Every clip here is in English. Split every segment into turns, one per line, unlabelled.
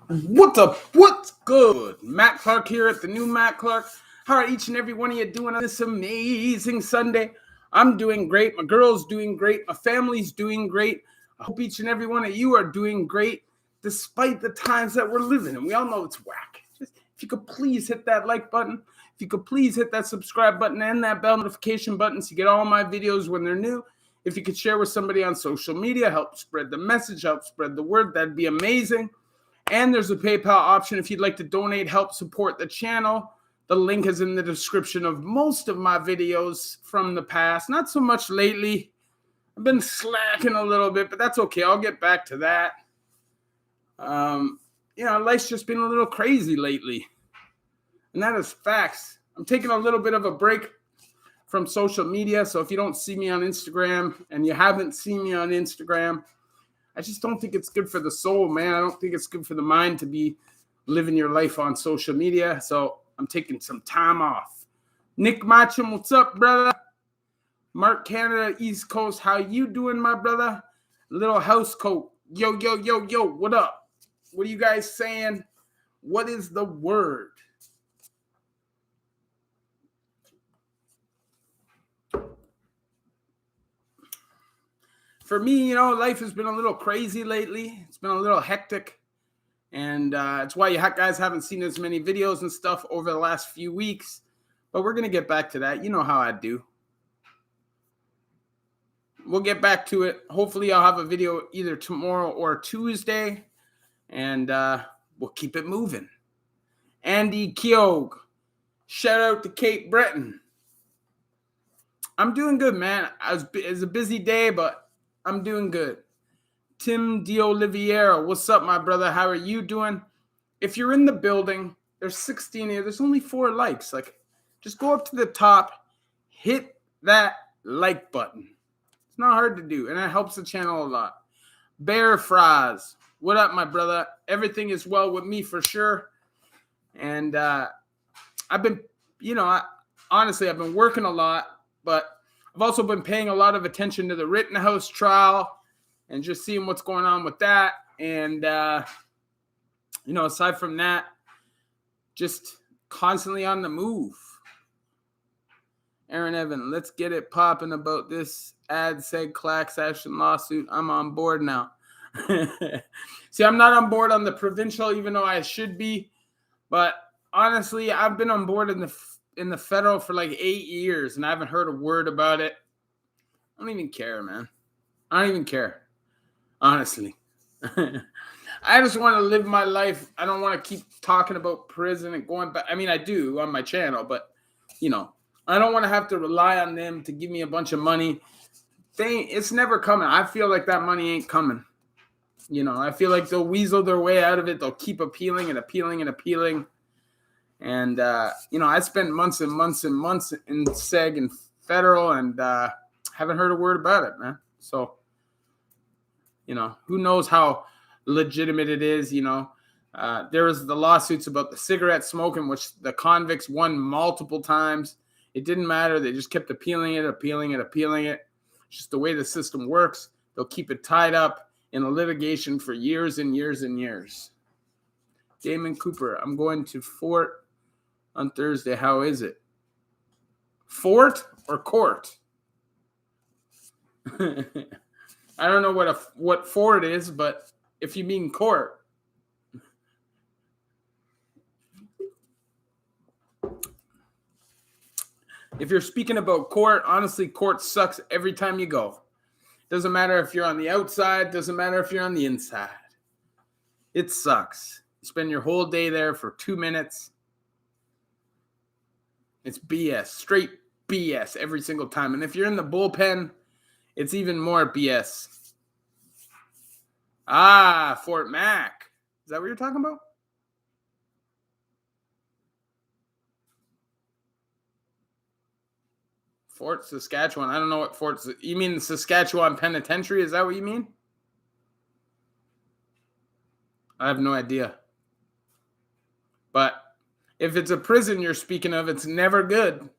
What's up? What's good? Matt Clark here at the new Matt Clark. How are each and every one of you doing on this amazing Sunday? I'm doing great. My girl's doing great. My family's doing great. I hope each and every one of you are doing great despite the times that we're living in. We all know it's whack. Just if you could please hit that like button, if you could please hit that subscribe button and that bell notification button so you get all my videos when they're new. If you could share with somebody on social media, help spread the message, help spread the word, that'd be amazing. And there's a PayPal option if you'd like to donate, help support the channel. The link is in the description of most of my videos from the past. Not so much lately. I've been slacking a little bit, but that's okay. I'll get back to that. Life's just been a little crazy lately. And that is facts. I'm taking a little bit of a break from social media. So if you don't see me on Instagram and you haven't seen me on Instagram, I just don't think it's good for the soul, man. I don't think it's good for the mind to be living your life on social media. So I'm taking some time off. Nick Machum, what's up, brother? Mark Canada, East Coast, how you doing, my brother? Little house coat. Yo, what up? What are you guys saying? What is the word? For me, life has been a little crazy lately. It's been a little hectic. And it's why you guys haven't seen as many videos and stuff over the last few weeks. But we're going to get back to that. You know how I do. We'll get back to it. Hopefully, I'll have a video either tomorrow or Tuesday. And we'll keep it moving. Andy Keogh. Shout out to Kate Breton. I'm doing good, man. It's a busy day, but I'm doing good. Tim DiOliviera, what's up, my brother? How are you doing? If you're in the building, there's 16 here. There's only 4 likes. Just go up to the top, hit that like button. It's not hard to do, and it helps the channel a lot. Bear Fries, what up, my brother? Everything is well with me for sure. And I've been, honestly, I've been working a lot, but I've also been paying a lot of attention to the Rittenhouse trial and just seeing what's going on with that. And, aside from that, just constantly on the move. Aaron Evan, let's get it popping about this ad seg class action lawsuit. I'm on board now. See, I'm not on board on the provincial, even though I should be. But honestly, I've been on board in the federal for like 8 years, and I haven't heard a word about it. I don't even care, man. I don't even care, honestly. I just want to live my life. I don't want to keep talking about prison and going back. I mean, I do on my channel, but, I don't want to have to rely on them to give me a bunch of money. It's never coming. I feel like that money ain't coming. I feel like they'll weasel their way out of it. They'll keep appealing and appealing and appealing. And, I spent months and months and months in SEG and federal and haven't heard a word about it, man. So, who knows how legitimate it is, There was the lawsuits about the cigarette smoking, which the convicts won multiple times. It didn't matter. They just kept appealing it. It's just the way the system works. They'll keep it tied up in a litigation for years and years and years. Damon Cooper, I'm going to Fort on Thursday. How is it? Fort or court? I don't know what Fort is, but if you mean court. If you're speaking about court, honestly, court sucks every time you go. Doesn't matter if you're on the outside, doesn't matter if you're on the inside. It sucks. You spend your whole day there for 2 minutes. It's BS, straight BS every single time. And if you're in the bullpen, it's even more BS. Fort Mac. Is that what you're talking about? Fort Saskatchewan. I don't know what Fort. You mean the Saskatchewan Penitentiary? Is that what you mean? I have no idea. But if it's a prison you're speaking of, it's never good.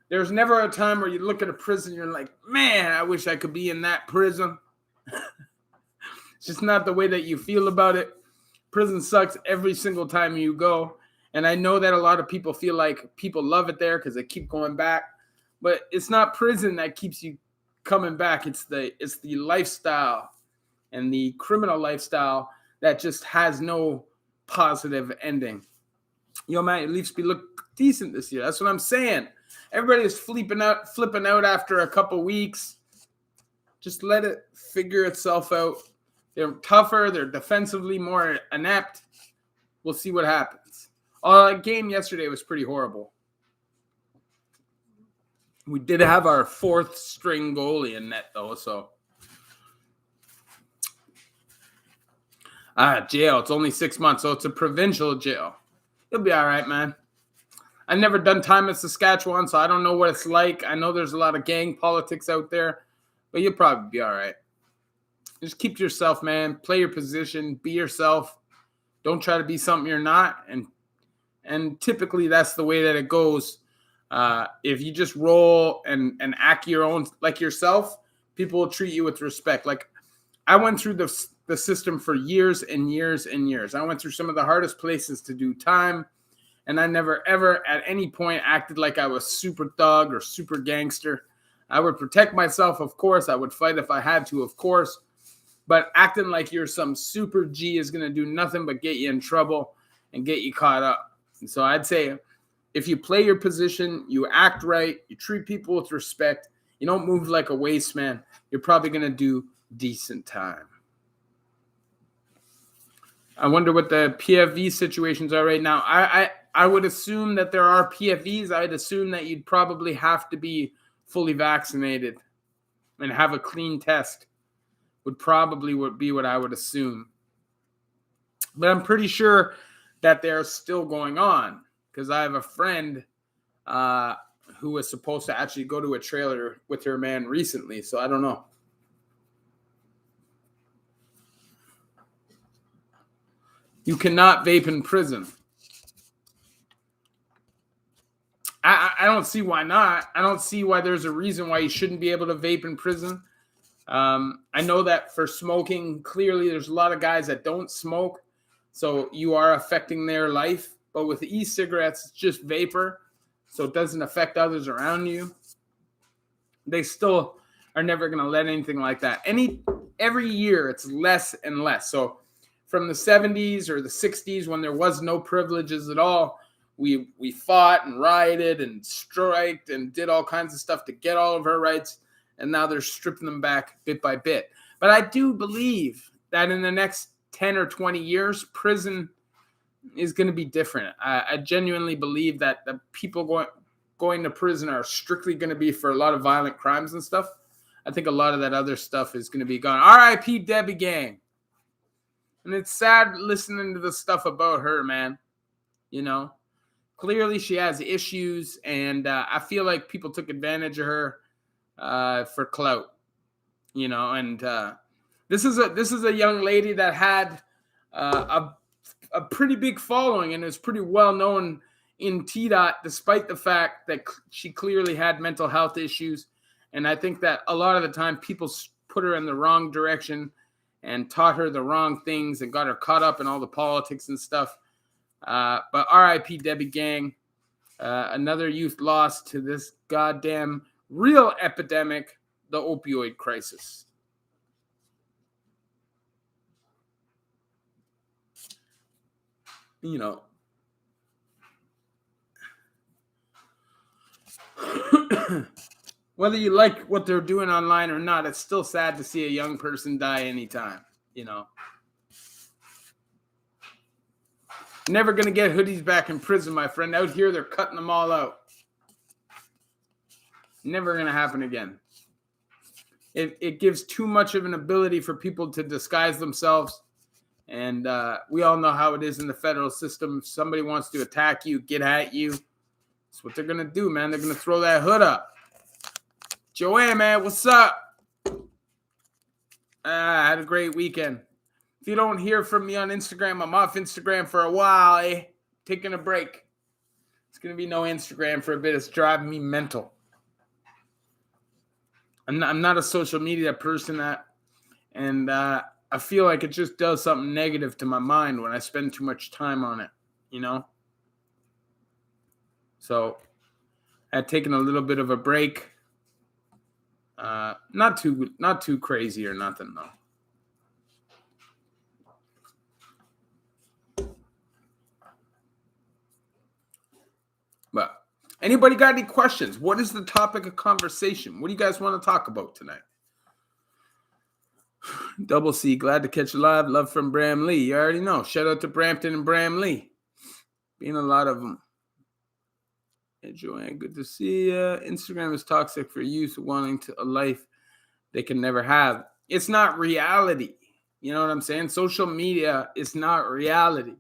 There's never a time where you look at a prison, you're like, man, I wish I could be in that prison. It's just not the way that you feel about it. Prison sucks every single time you go. And I know that a lot of people feel like people love it there because they keep going back. But it's not prison that keeps you coming back. It's the lifestyle and the criminal lifestyle that just has no positive ending. Yo, man, at least we look decent this year. That's what I'm saying. Everybody is flipping out after a couple weeks. Just let it figure itself out. They're tougher. They're defensively more inept. We'll see what happens. Game yesterday was pretty horrible. We did have our fourth string goalie in net, though, so. Jail. It's only 6 months, so it's a provincial jail. You'll be all right, man. I've never done time in Saskatchewan, so I don't know what it's like. I know there's a lot of gang politics out there, but you'll probably be all right. Just keep to yourself, man. Play your position. Be yourself. Don't try to be something you're not. And typically that's the way that it goes. If you just roll and act your own like yourself, people will treat you with respect. Like I went through the system for years and years and years. I went through some of the hardest places to do time, and I never ever at any point acted like I was super thug or super gangster. I would protect myself, of course. I would fight if I had to, of course. But acting like you're some super G is going to do nothing but get you in trouble and get you caught up. And so I'd say if you play your position, you act right, you treat people with respect, you don't move like a waste man, you're probably going to do decent time. I wonder what the PFV situations are right now. I would assume that there are PFVs. I'd assume that you'd probably have to be fully vaccinated and have a clean test. Would probably be what I would assume. But I'm pretty sure that they're still going on because I have a friend who was supposed to actually go to a trailer with her man recently. So I don't know. You cannot vape in prison. I don't see why not. I don't see why there's a reason why you shouldn't be able to vape in prison. I know that for smoking, clearly there's a lot of guys that don't smoke, so you are affecting their life. But with e-cigarettes, it's just vapor, so it doesn't affect others around you. They still are never going to let anything like that. Every year, it's less and less. So from the 70s or the 60s, when there was no privileges at all, we fought and rioted and striked and did all kinds of stuff to get all of our rights. And now they're stripping them back bit by bit. But I do believe that in the next 10 or 20 years, prison is going to be different. I genuinely believe that the people going to prison are strictly going to be for a lot of violent crimes and stuff. I think a lot of that other stuff is going to be gone. R.I.P. Debbie Gang. And it's sad listening to the stuff about her, man. You know, clearly she has issues, and I feel like people took advantage of her for clout, you know, and this is a young lady that had a pretty big following and is pretty well known in TDOT, despite the fact that she clearly had mental health issues. And I think that a lot of the time people put her in the wrong direction and taught her the wrong things and got her caught up in all the politics and stuff. But R.I.P. Debbie Gang, another youth lost to this goddamn real epidemic, the opioid crisis. You know, whether you like what they're doing online or not, it's still sad to see a young person die anytime, you know. Never going to get hoodies back in prison, my friend. Out here, they're cutting them all out. Never going to happen again. It gives too much of an ability for people to disguise themselves. And we all know how it is in the federal system. If somebody wants to attack you, get at you, that's what they're going to do, man. They're going to throw that hood up. Joanne, man, what's up? I had a great weekend. If you don't hear from me on Instagram, I'm off Instagram for a while, taking a break. It's going to be no Instagram for a bit. It's driving me mental. I'm not a social media person, and I feel like it just does something negative to my mind when I spend too much time on it, you know? So I had taken a little bit of a break. Not too crazy or nothing though. But anybody got any questions? What is the topic of conversation? What do you guys want to talk about tonight? Double C, glad to catch you live. Love from Bram Lee. You already know. Shout out to Brampton and Bram Lee. Being a lot of them. Hey, Joanne, good to see you. Instagram is toxic for youth wanting a life they can never have. It's not reality. You know what I'm saying? Social media is not reality.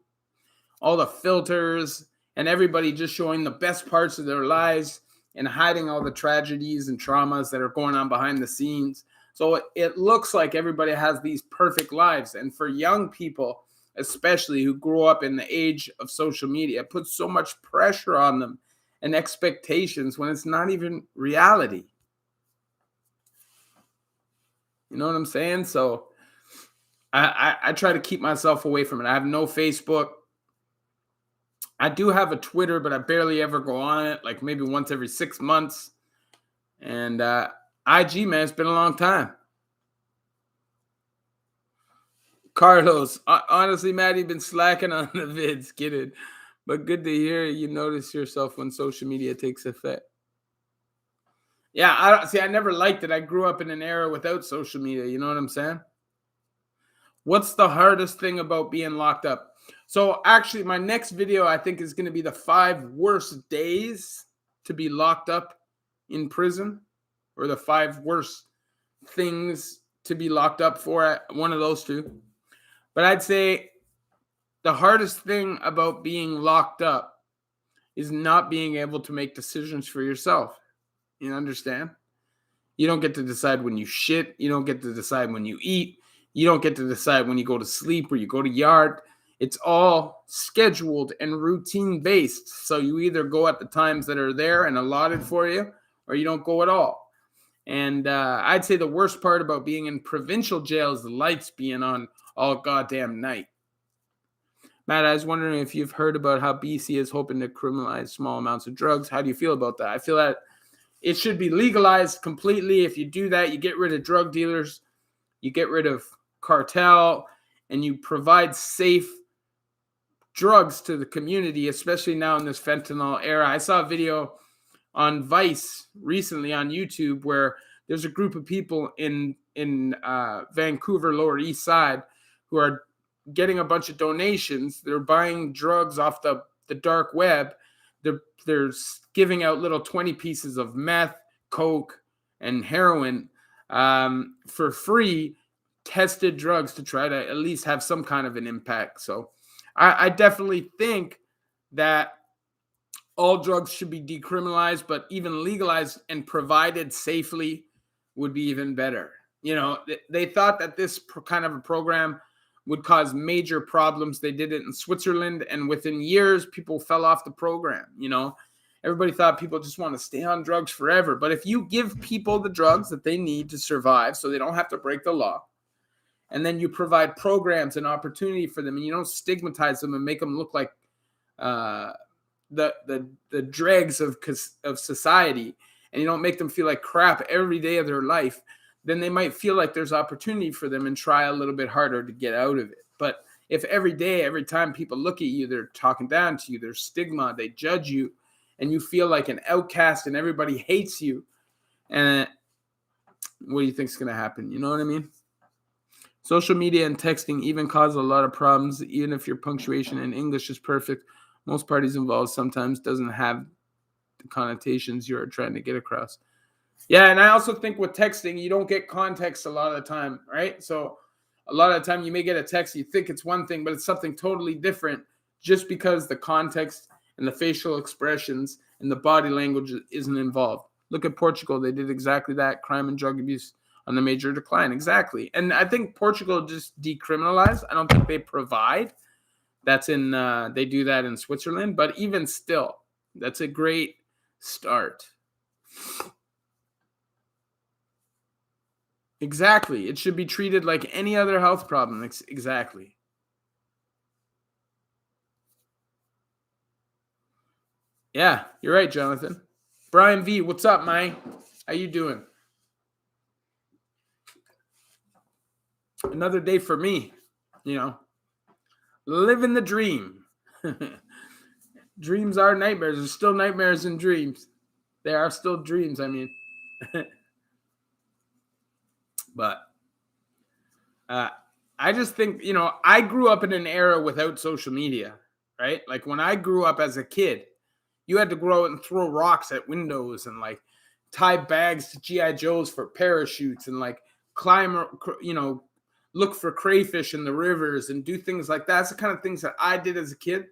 All the filters and everybody just showing the best parts of their lives and hiding all the tragedies and traumas that are going on behind the scenes. So it looks like everybody has these perfect lives. And for young people, especially who grew up in the age of social media, it puts so much pressure on them and expectations when it's not even reality. You know what I'm saying? So I try to keep myself away from it. I have no Facebook. I do have a Twitter, but I barely ever go on it, like maybe once every 6 months. And IG, man, it's been a long time. Carlos, honestly, Matt, you've been slacking on the vids, kidding. But good to hear you notice yourself when social media takes effect. Yeah, I never liked it. I grew up in an era without social media. You know what I'm saying? What's the hardest thing about being locked up? So actually, my next video, I think, is going to be the 5 worst days to be locked up in prison, or the 5 worst things to be locked up for. One of those two. But I'd say the hardest thing about being locked up is not being able to make decisions for yourself. You understand? You don't get to decide when you shit. You don't get to decide when you eat. You don't get to decide when you go to sleep or you go to yard. It's all scheduled and routine based. So you either go at the times that are there and allotted for you, or you don't go at all. And I'd say the worst part about being in provincial jail is the lights being on all goddamn night. Matt, I was wondering if you've heard about how BC is hoping to criminalize small amounts of drugs. How do you feel about that? I feel that it should be legalized completely. If you do that, you get rid of drug dealers, you get rid of cartel, and you provide safe drugs to the community, especially now in this fentanyl era. I saw a video on Vice recently on YouTube where there's a group of people in Vancouver, Lower East Side, who are getting a bunch of donations. They're buying drugs off the dark web. They're giving out little 20 pieces of meth, coke, and heroin for free, tested drugs to try to at least have some kind of an impact. So I definitely think that all drugs should be decriminalized, but even legalized and provided safely would be even better. You know, they thought that this kind of a program would cause major problems. They did it in Switzerland, and within years, people fell off the program. You know, everybody thought people just want to stay on drugs forever. But if you give people the drugs that they need to survive so they don't have to break the law, and then you provide programs and opportunity for them, and you don't stigmatize them and make them look like the dregs of society, and you don't make them feel like crap every day of their life, then they might feel like there's opportunity for them and try a little bit harder to get out of it. But if every day, every time people look at you, they're talking down to you, there's stigma, they judge you, and you feel like an outcast and everybody hates you, and what do you think is going to happen? You know what I mean? Social media and texting even cause a lot of problems. Even if your punctuation in English is perfect, most parties involved sometimes doesn't have the connotations you're trying to get across. Yeah, and I also think with texting, you don't get context a lot of the time, right? So a lot of the time you may get a text, you think it's one thing, but it's something totally different just because the context and the facial expressions and the body language isn't involved. Look at Portugal. They did exactly that. Crime and drug abuse on the major decline. Exactly. And I think Portugal just decriminalized. I don't think they provide. That's in, they do that in Switzerland. But even still, that's a great start. Exactly. It should be treated like any other health problem. Exactly. Yeah, you're right, Jonathan. Brian V, what's up, man? How you doing? Another day for me, you know, living the dream. Dreams are nightmares. There's still nightmares and dreams. They are still dreams, I mean. But I just think, I grew up in an era without social media, right? Like when I grew up as a kid, you had to go out and throw rocks at windows and like tie bags to GI Joes for parachutes and like climb, look for crayfish in the rivers and do things like that. That's the kind of things that I did as a kid.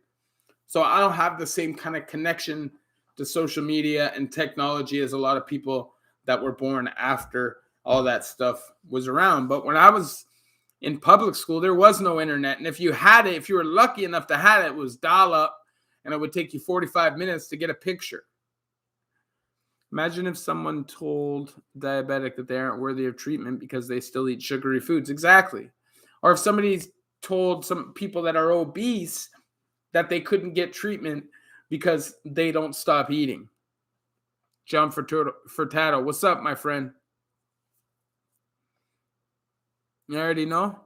So I don't have the same kind of connection to social media and technology as a lot of people that were born after all that stuff was around. But when I was in public school, there was no internet. And if you had it, if you were lucky enough to have it, it was dial up and it would take you 45 minutes to get a picture. Imagine if someone told diabetic that they aren't worthy of treatment because they still eat sugary foods. Exactly. Or if somebody told some people that are obese that they couldn't get treatment because they don't stop eating. John Furtado, what's up, my friend? You already know?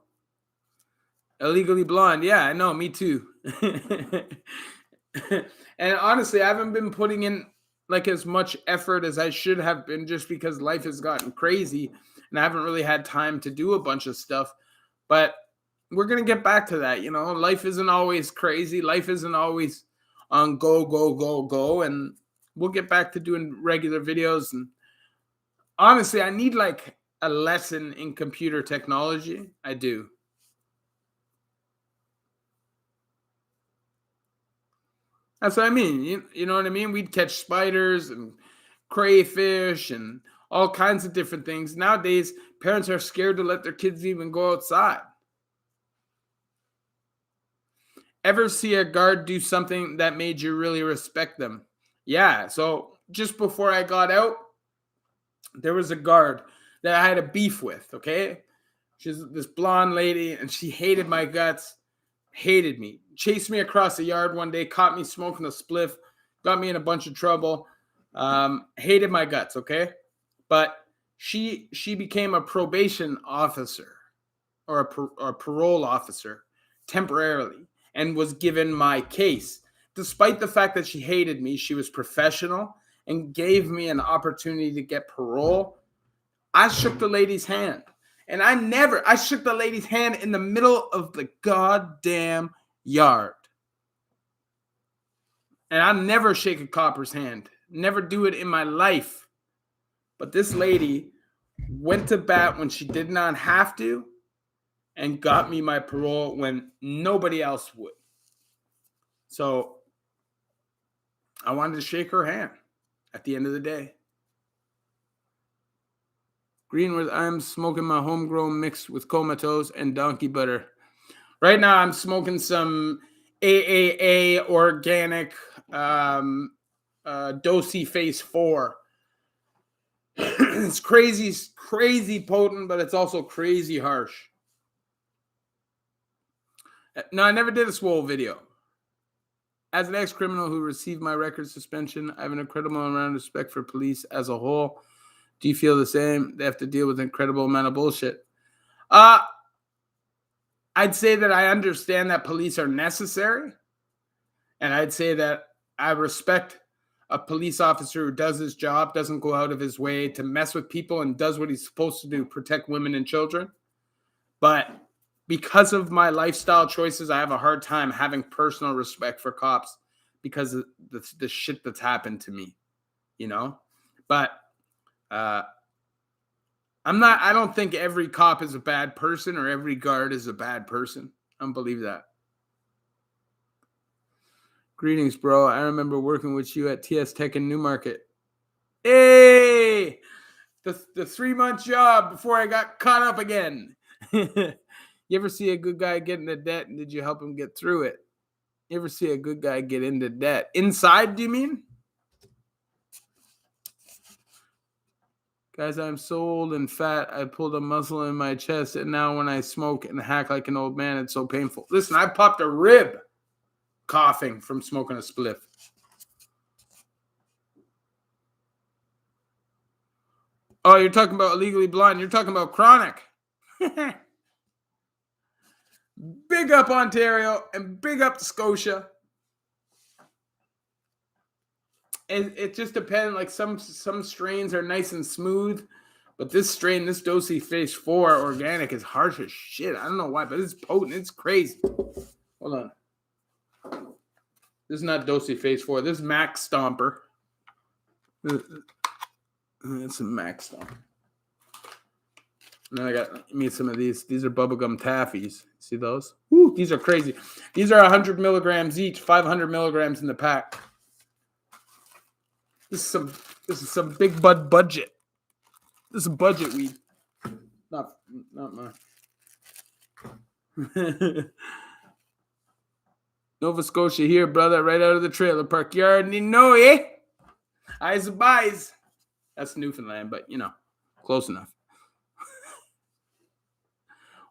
Illegally blonde. Yeah, I know. Me too. And honestly, I haven't been putting in like as much effort as I should have been just because life has gotten crazy and I haven't really had time to do a bunch of stuff. But we're going to get back to that. Life isn't always crazy. Life isn't always on go, go, go, go. And we'll get back to doing regular videos. And honestly, I need like a lesson in computer technology. I do. That's what I mean. You know what I mean? We'd catch spiders and crayfish and all kinds of different things. Nowadays, parents are scared to let their kids even go outside. Ever see a guard do something that made you really respect them? Yeah. So just before I got out, there was a guard that I had a beef with. Okay. She's this blonde lady and she hated my guts, hated me, chased me across the yard one day, caught me smoking a spliff, got me in a bunch of trouble, hated my guts. Okay. But she became a probation officer or a parole officer temporarily and was given my case. Despite the fact that she hated me, she was professional and gave me an opportunity to get parole. I shook the lady's hand. And I shook the lady's hand in the middle of the goddamn yard. And I never shake a copper's hand. Never do it in my life. But this lady went to bat when she did not have to and got me my parole when nobody else would. So I wanted to shake her hand at the end of the day. Greenwood, I'm smoking my homegrown mixed with comatose and donkey butter. Right now, I'm smoking some AAA organic Dosey Phase 4. It's crazy potent, but it's also crazy harsh. No, I never did a swole video. As an ex-criminal who received my record suspension, I have an incredible amount of respect for police as a whole. Do you feel the same? They have to deal with an incredible amount of bullshit. I'd say that I understand that police are necessary. And I'd say that I respect a police officer who does his job, doesn't go out of his way to mess with people and does what he's supposed to do, protect women and children. But because of my lifestyle choices, I have a hard time having personal respect for cops because of the shit that's happened to me, But I don't think every cop is a bad person or every guard is a bad person. I don't believe that. Greetings, bro. I remember working with you at TS Tech in Newmarket. Hey! The 3-month job before I got caught up again. You ever see a good guy get into debt and did you help him get through it? You ever see a good guy get into debt? Inside, do you mean? Guys, I'm so old and fat. I pulled a muscle in my chest, and now when I smoke and hack like an old man, it's so painful. Listen, I popped a rib coughing from smoking a spliff. Oh, you're talking about illegally blind. You're talking about chronic. Big up Ontario and big up Scotia. And it just depends. Like some strains are nice and smooth, but this strain, this Dosey Face 4 organic, is harsh as shit. I don't know why, but it's potent. It's crazy. Hold on. This is not Dosey Face 4. This is Max Stomper. It's a Max Stomper. And then I got me some of these. These are bubblegum taffies. See those? Woo, these are crazy. These are 100 milligrams each, 500 milligrams in the pack. This is some big bud budget. This is budget weed. Not mine. Nova Scotia here, brother, right out of the trailer park yard. You know, eh? Eyes of buys. That's Newfoundland, but close enough.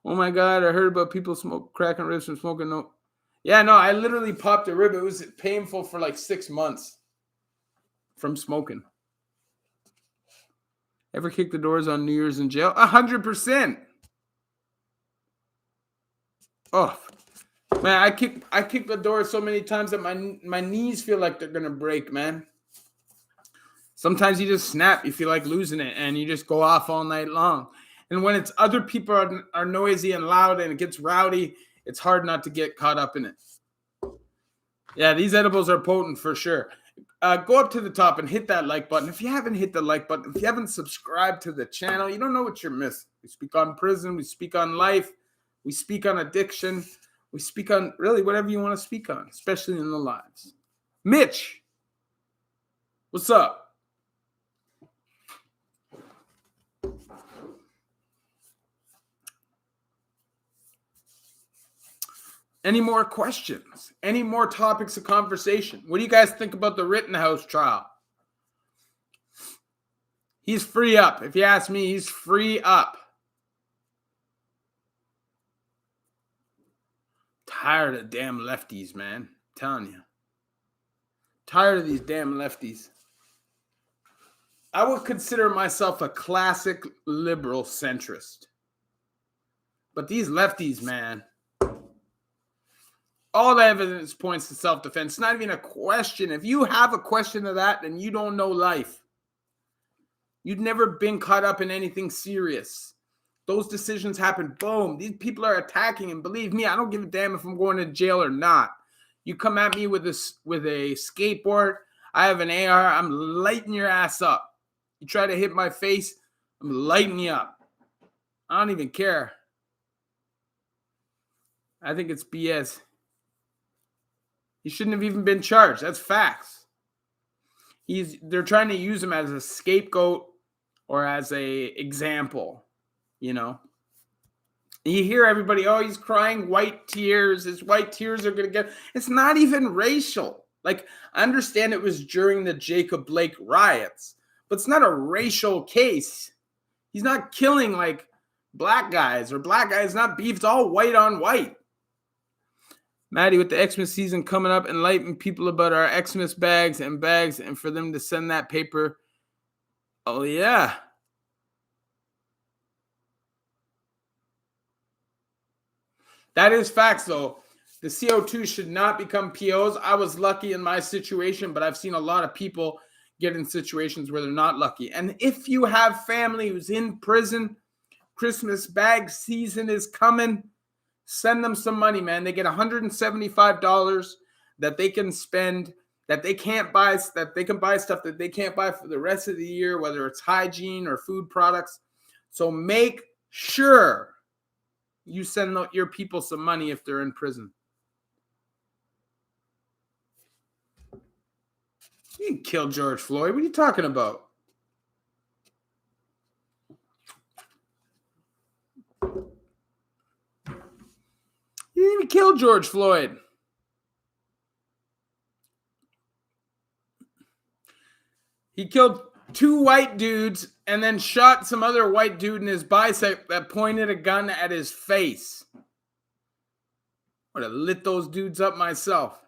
Oh my God, I heard about people cracking ribs from smoking. No. Yeah, no, I literally popped a rib. It was painful for like 6 months from smoking. Ever kick the doors on New Year's in jail? 100%. Oh, man, I kick the door so many times that my knees feel like they're gonna break, man. Sometimes you just snap. You feel like losing it, and you just go off all night long. And when it's other people are noisy and loud and it gets rowdy, it's hard not to get caught up in it. Yeah, these edibles are potent for sure. Go up to the top and hit that like button. If you haven't hit the like button, if you haven't subscribed to the channel, you don't know what you're missing. We speak on prison. We speak on life. We speak on addiction. We speak on really whatever you want to speak on, especially in the lives. Mitch, what's up? Any more questions? Any more topics of conversation? What do you guys think about the Rittenhouse trial? He's free up. If you ask me, he's free up. Tired of damn lefties, man. I'm telling you. Tired of these damn lefties. I would consider myself a classic liberal centrist. But these lefties, man, all the evidence points to self-defense. It's not even a question. If you have a question of that, then you don't know life. You've never been caught up in anything serious. Those decisions happen. Boom. These people are attacking, and believe me, I don't give a damn if I'm going to jail or not. You come at me with a skateboard, I have an AR, I'm lighting your ass up. You try to hit my face, I'm lighting you up. I don't even care. I think it's BS. He shouldn't have even been charged. That's facts. They're trying to use him as a scapegoat or as a example, You hear everybody, oh, he's crying white tears. His white tears are going to get... It's not even racial. Like, I understand it was during the Jacob Blake riots, but it's not a racial case. He's not killing, like, black guys, or black guys not beef. It's all white on white. Maddie, with the Xmas season coming up, enlighten people about our Xmas bags and for them to send that paper. Oh, yeah. That is facts, though. The CO2 should not become POs. I was lucky in my situation, but I've seen a lot of people get in situations where they're not lucky. And if you have family who's in prison, Christmas bag season is coming. Send them some money, man. They get $175 that they can spend, that they can't buy, that they can buy stuff that they can't buy for the rest of the year, whether it's hygiene or food products. So make sure you send your people some money if they're in prison. You didn't kill George Floyd. What are you talking about? You didn't even kill George Floyd. He killed 2 white dudes and then shot some other white dude in his bicep that pointed a gun at his face. Would have lit those dudes up myself.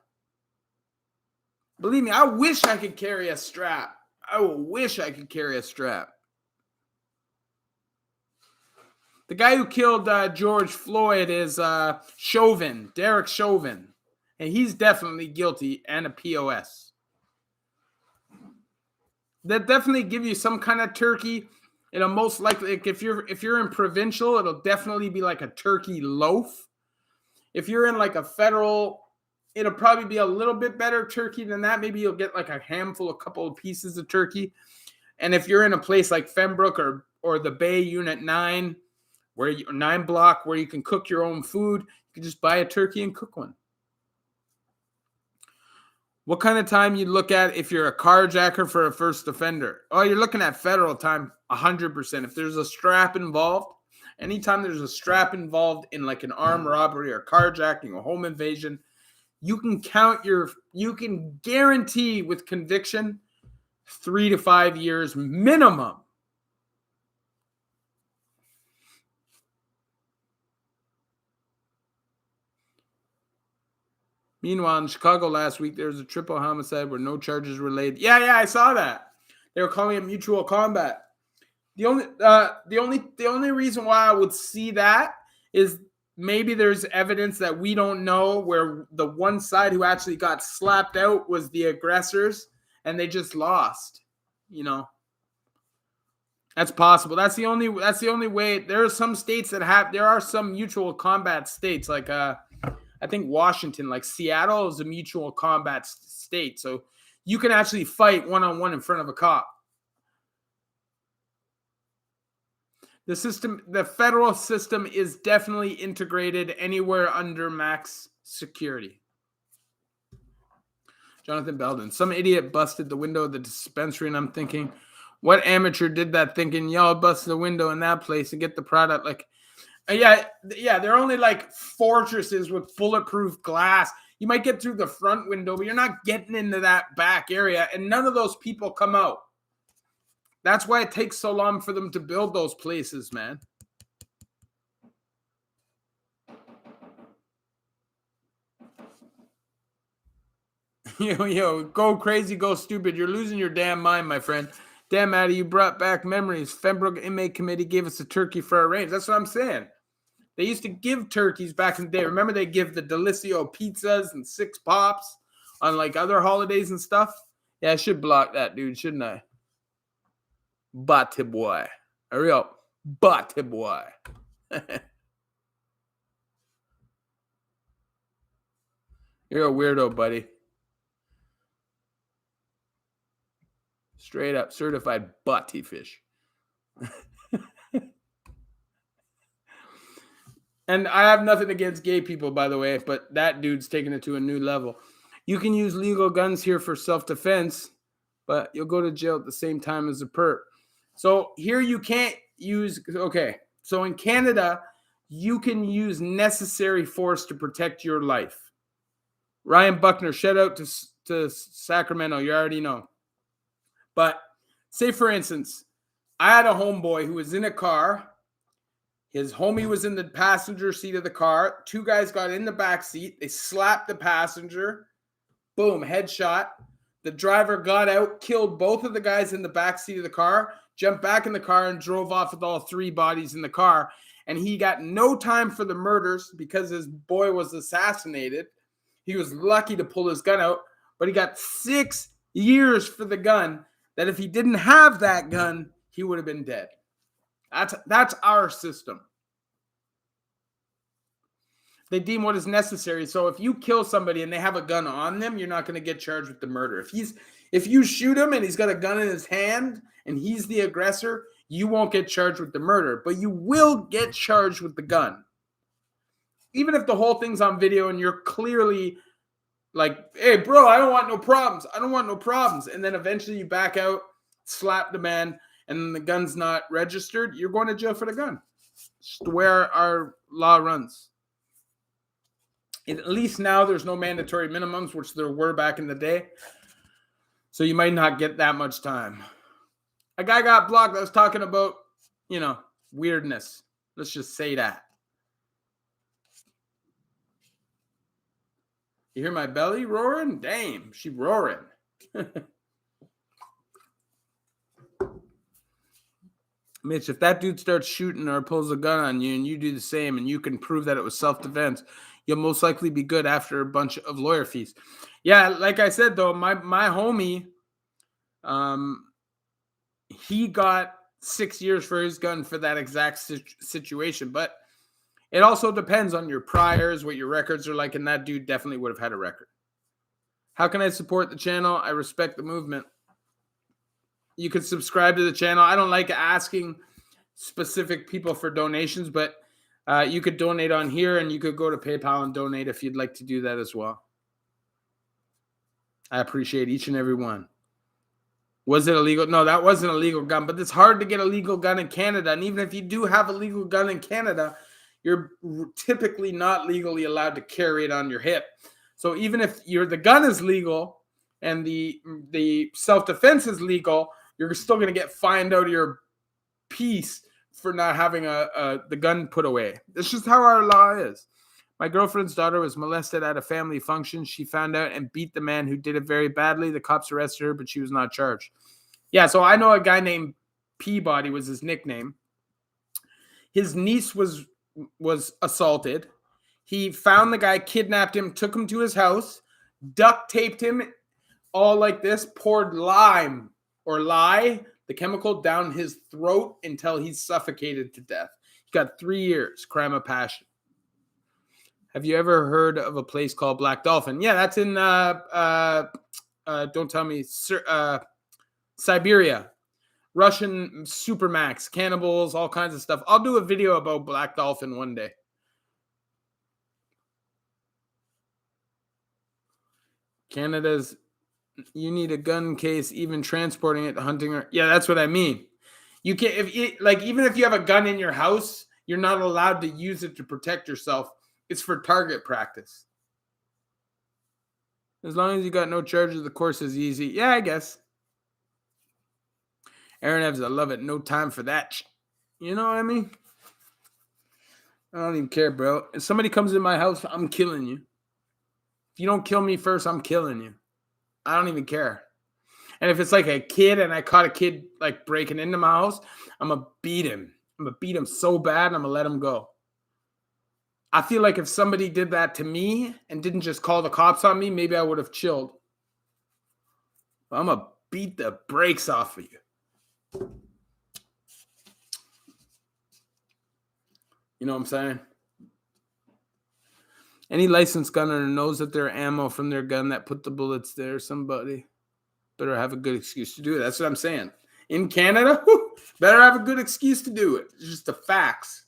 Believe me, I wish I could carry a strap. I wish I could carry a strap. The guy who killed George Floyd is Chauvin, Derek Chauvin. And he's definitely guilty and a POS. They'll definitely give you some kind of turkey. It'll most likely, like if you're in provincial, it'll definitely be like a turkey loaf. If you're in like a federal, it'll probably be a little bit better turkey than that. Maybe you'll get like a handful, a couple of pieces of turkey. And if you're in a place like Fembrook or the Bay Unit 9, or 9 block, where you can cook your own food, you can just buy a turkey and cook one. What kind of time you look at if you're a carjacker for a first offender? Oh, you're looking at federal time 100%. If there's a strap involved, anytime there's a strap involved in like an armed robbery or carjacking or home invasion, you can guarantee with conviction 3 to 5 years minimum. Meanwhile, in Chicago last week, there was a triple homicide where no charges were laid. Yeah, I saw that. They were calling it mutual combat. The only reason why I would see that is maybe there's evidence that we don't know, where the one side who actually got slapped out was the aggressors and they just lost. You know, that's possible. That's the only way. There are some states that there are some mutual combat states, like I think Washington, like Seattle, is a mutual combat state. So you can actually fight one-on-one in front of a cop. The federal system is definitely integrated anywhere under max security. Jonathan Belden, some idiot busted the window of the dispensary, and I'm thinking, what amateur did that thinking, y'all bust the window in that place and get the product? Like, yeah, they're only like fortresses with bulletproof glass. You might get through the front window, but you're not getting into that back area, and none of those people come out. That's why it takes so long for them to build those places, man. Yo, go crazy, go stupid. You're losing your damn mind, my friend. Damn, Addy, you brought back memories. Fembrook Inmate Committee gave us a turkey for our range. That's what I'm saying. They used to give turkeys back in the day. Remember, they give the Delicio pizzas and 6 pops on like other holidays and stuff? Yeah, I should block that dude, shouldn't I? Butty boy. Hurry up. Butty boy. You're a weirdo, buddy. Straight up certified butty fish. And I have nothing against gay people, by the way, but that dude's taking it to a new level. You can use legal guns here for self-defense, but you'll go to jail at the same time as a perp. So here you can't use, okay, so in Canada, you can use necessary force to protect your life. Ryan Buckner, shout out to Sacramento, you already know. But say, for instance, I had a homeboy who was in a car. His homie was in the passenger seat of the car. 2 guys got in the back seat. They slapped the passenger. Boom, headshot. The driver got out, killed both of the guys in the back seat of the car, jumped back in the car, and drove off with all 3 bodies in the car. And he got no time for the murders because his boy was assassinated. He was lucky to pull his gun out, but he got 6 years for the gun that if he didn't have that gun, he would have been dead. That's our system. They deem what is necessary. So if you kill somebody and they have a gun on them, you're not going to get charged with the murder. If you shoot him and he's got a gun in his hand and he's the aggressor, you won't get charged with the murder, but you will get charged with the gun. Even if the whole thing's on video and you're clearly like, hey, bro, I don't want no problems. I don't want no problems. And then eventually you back out, slap the man, and then the gun's not registered, you're going to jail for the gun. It's where our law runs. And at least now there's no mandatory minimums, which there were back in the day. So you might not get that much time. A guy got blocked that was talking about, weirdness. Let's just say that. You hear my belly roaring? Damn, she roaring. Mitch, if that dude starts shooting or pulls a gun on you and you do the same and you can prove that it was self-defense, you'll most likely be good after a bunch of lawyer fees. Yeah, like I said, though, my homie, he got 6 years for his gun for that exact situation. But it also depends on your priors, what your records are like, and that dude definitely would have had a record. How can I support the channel? I respect the movement. You could subscribe to the channel. I don't like asking specific people for donations, but you could donate on here, and you could go to PayPal and donate if you'd like to do that as well. I appreciate each and every one. Was it illegal? No, that wasn't a legal gun, but it's hard to get a legal gun in Canada. And even if you do have a legal gun in Canada, you're typically not legally allowed to carry it on your hip. So even if the gun is legal and the self-defense is legal, you're still going to get fined out of your piece for not having the gun put away. It's just how our law is. My girlfriend's daughter was molested at a family function. She found out and beat the man who did it very badly. The cops arrested her, but she was not charged. Yeah, so I know a guy named Peabody was his nickname. His niece was assaulted. He found the guy, kidnapped him, took him to his house, duct taped him all like this, poured lye, the chemical, down his throat until he's suffocated to death. He got 3 years, crime of passion. Have you ever heard of a place called Black Dolphin? Yeah, that's in, don't tell me, Siberia. Russian supermax, cannibals, all kinds of stuff. I'll do a video about Black Dolphin one day. Canada's, you need a gun case, even transporting it, hunting. Yeah, that's what I mean. You can't, even if you have a gun in your house, you're not allowed to use it to protect yourself. It's for target practice. As long as you got no charges, the course is easy. Yeah, I guess. Aaron Evans, I love it. No time for that. You know what I mean? I don't even care, bro. If somebody comes in my house, I'm killing you. If you don't kill me first, I'm killing you. I don't even care. And if it's like a kid and I caught a kid like breaking into my house, I'm going to beat him. I'm going to beat him so bad and I'm going to let him go. I feel like if somebody did that to me and didn't just call the cops on me, maybe I would have chilled. But I'm going to beat the brakes off of you. You know what I'm saying? Any licensed gunner knows that there are ammo from their gun that put the bullets there. Somebody better have a good excuse to do it. That's what I'm saying. In Canada, better have a good excuse to do it. It's just the facts.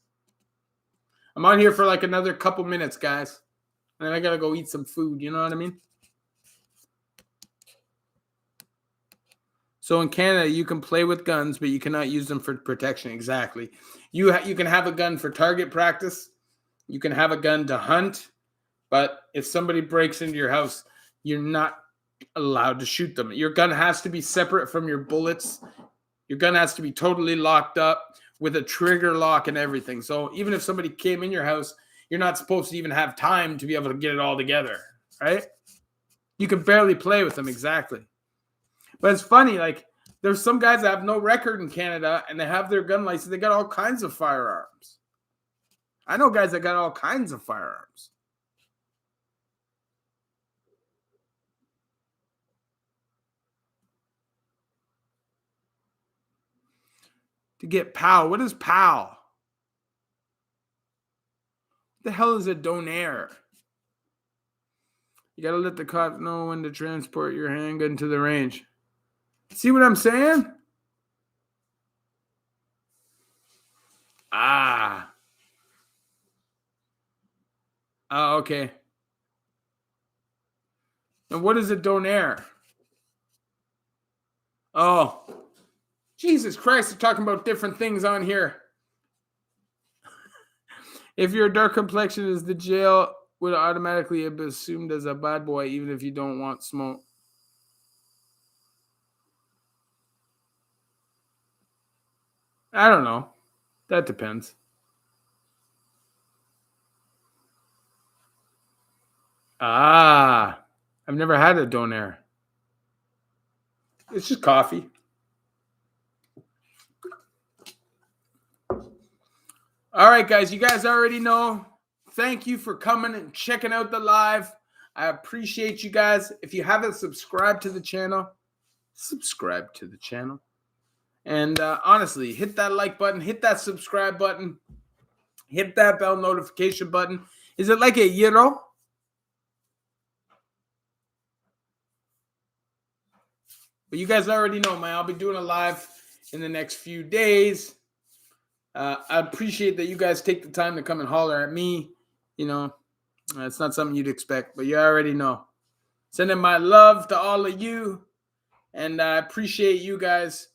I'm on here for like another couple minutes, guys. And then I got to go eat some food. You know what I mean? So in Canada, you can play with guns, but you cannot use them for protection. Exactly. You can have a gun for target practice. You can have a gun to hunt. But if somebody breaks into your house, you're not allowed to shoot them. Your gun has to be separate from your bullets. Your gun has to be totally locked up with a trigger lock and everything. So even if somebody came in your house, you're not supposed to even have time to be able to get it all together, right? You can barely play with them, exactly. But it's funny, like, there's some guys that have no record in Canada and they have their gun license. They got all kinds of firearms. I know guys that got all kinds of firearms. To get POW. What is POW? What the hell is a donaire? You got to let the cops know when to transport your handgun to the range. See what I'm saying? Oh, okay. And what is a donaire? Oh, Jesus Christ, they're talking about different things on here. If you're a dark complexion, is the jail would automatically be assumed as a bad boy, even if you don't want smoke. I don't know. That depends. Ah, I've never had a donair. It's just coffee. All right, guys. You guys already know. Thank you for coming and checking out the live. I appreciate you guys. If you haven't subscribed to the channel, subscribe to the channel. And honestly, hit that like button, hit that subscribe button, hit that bell notification button. Is it like a euro? But you guys already know, man. I'll be doing a live in the next few days. I appreciate that you guys take the time to come and holler at me. You know, it's not something you'd expect, but you already know. Sending my love to all of you. And I appreciate you guys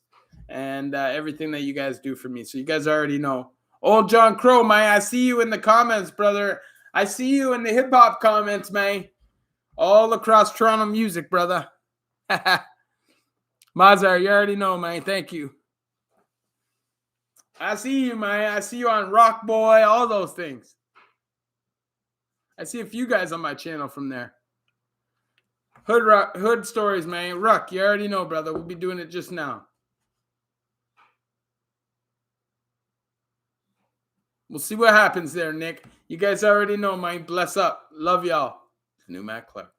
and everything that you guys do for me. So you guys already know. Old John Crow, man, I see you in the comments, brother. I see you in the hip-hop comments, man. All across Toronto music, brother. Mazar, you already know, man. Thank you. I see you, man. I see you on Rock Boy, all those things. I see a few guys on my channel from there. Hood Stories, man. Ruck, you already know, brother. We'll be doing it just now. We'll see what happens there, Nick. You guys already know, man. Bless up. Love y'all. New Matt Clark.